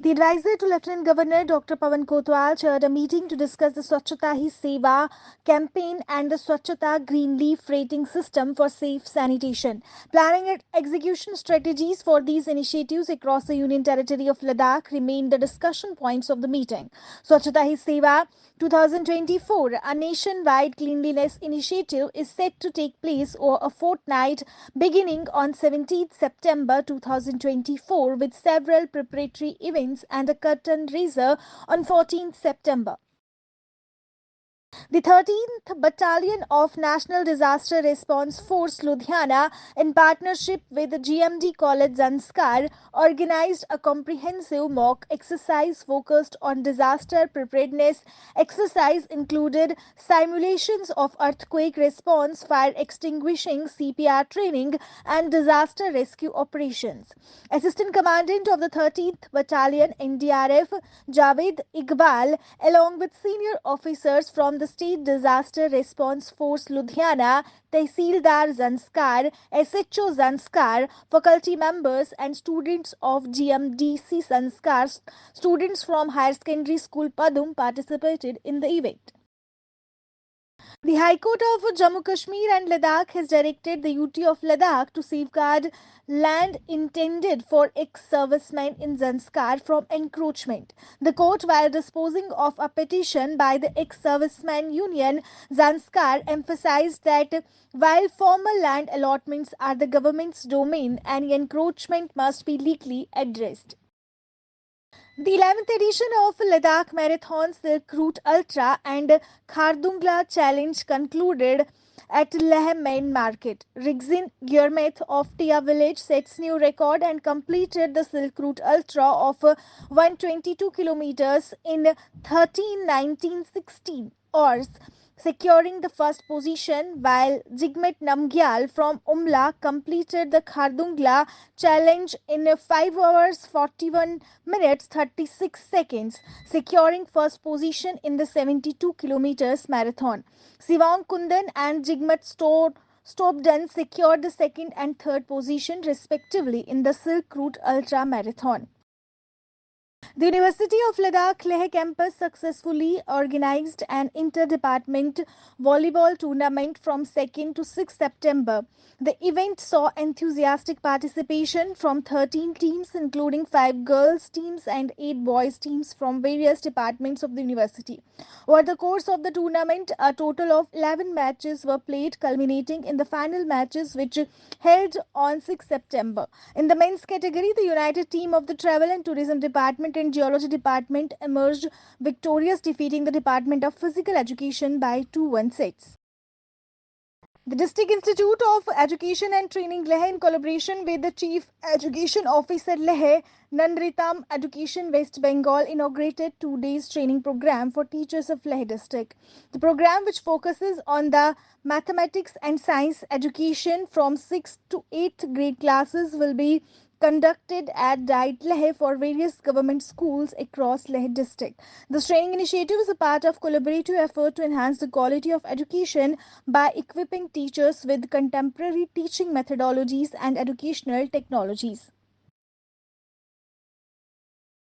The advisor to Lieutenant Governor Dr. Pawan Kotwal chaired a meeting to discuss the Swachhata Hi Seva campaign and the Swachhata Green Leaf rating system for safe sanitation. Planning and execution strategies for these initiatives across the Union Territory of Ladakh remained the discussion points of the meeting. Swachhata Hi Seva 2024, a nationwide cleanliness initiative, is set to take place over a fortnight beginning on 17th September 2024 with several preparatory events and a curtain raiser on 14th September. The 13th Battalion of National Disaster Response Force Ludhiana, in partnership with GMD College Zanskar, organized a comprehensive mock exercise focused on disaster preparedness. Exercise included simulations of earthquake response, fire extinguishing, CPR training, and disaster rescue operations. Assistant Commandant of the 13th Battalion NDRF, Javed Iqbal, along with senior officers from the State Disaster Response Force Ludhiana, Tehsildar Zanskar, SHO Zanskar, faculty members and students of GMDC Zanskar, students from Higher Secondary School Padum participated in the event. The High Court of Jammu Kashmir and Ladakh has directed the UT of Ladakh to safeguard land intended for ex-servicemen in Zanskar from encroachment. The court, while disposing of a petition by the ex-servicemen union Zanskar, emphasized that while formal land allotments are the government's domain, any encroachment must be legally addressed. The 11th edition of Ladakh Marathon Silk Route Ultra and Khardungla Challenge concluded at Leh Main Market. Rigzin Gurmeth of Tia Village sets new record and completed the Silk Route Ultra of 122 kilometers in 13:19:16 hours, securing the first position, while Jigmet Namgyal from Umla completed the Khardungla challenge in 5 hours 41 minutes 36 seconds, securing first position in the 72 kilometers marathon. Sivang Kundan and Jigmet Stobden secured the second and third position respectively in the Silk Route Ultra Marathon. The University of Ladakh Leh campus successfully organized an inter-department volleyball tournament from 2nd to 6th September. The event saw enthusiastic participation from 13 teams, including 5 girls teams and 8 boys teams from various departments of the university. Over the course of the tournament, a total of 11 matches were played, culminating in the final matches, which held on 6 September. In the men's category, the united team of the Travel and Tourism Department and Geology Department emerged victorious, defeating the Department of Physical Education by 2-1 sets. The District Institute of Education and Training Leh, in collaboration with the Chief Education Officer Leh, Nandritam Education West Bengal, inaugurated 2 days training program for teachers of Leh district. The program, which focuses on the mathematics and science education from 6th to 8th grade classes, will be conducted at Diet Leh for various government schools across Leh district. This training initiative is a part of collaborative effort to enhance the quality of education by equipping teachers with contemporary teaching methodologies and educational technologies.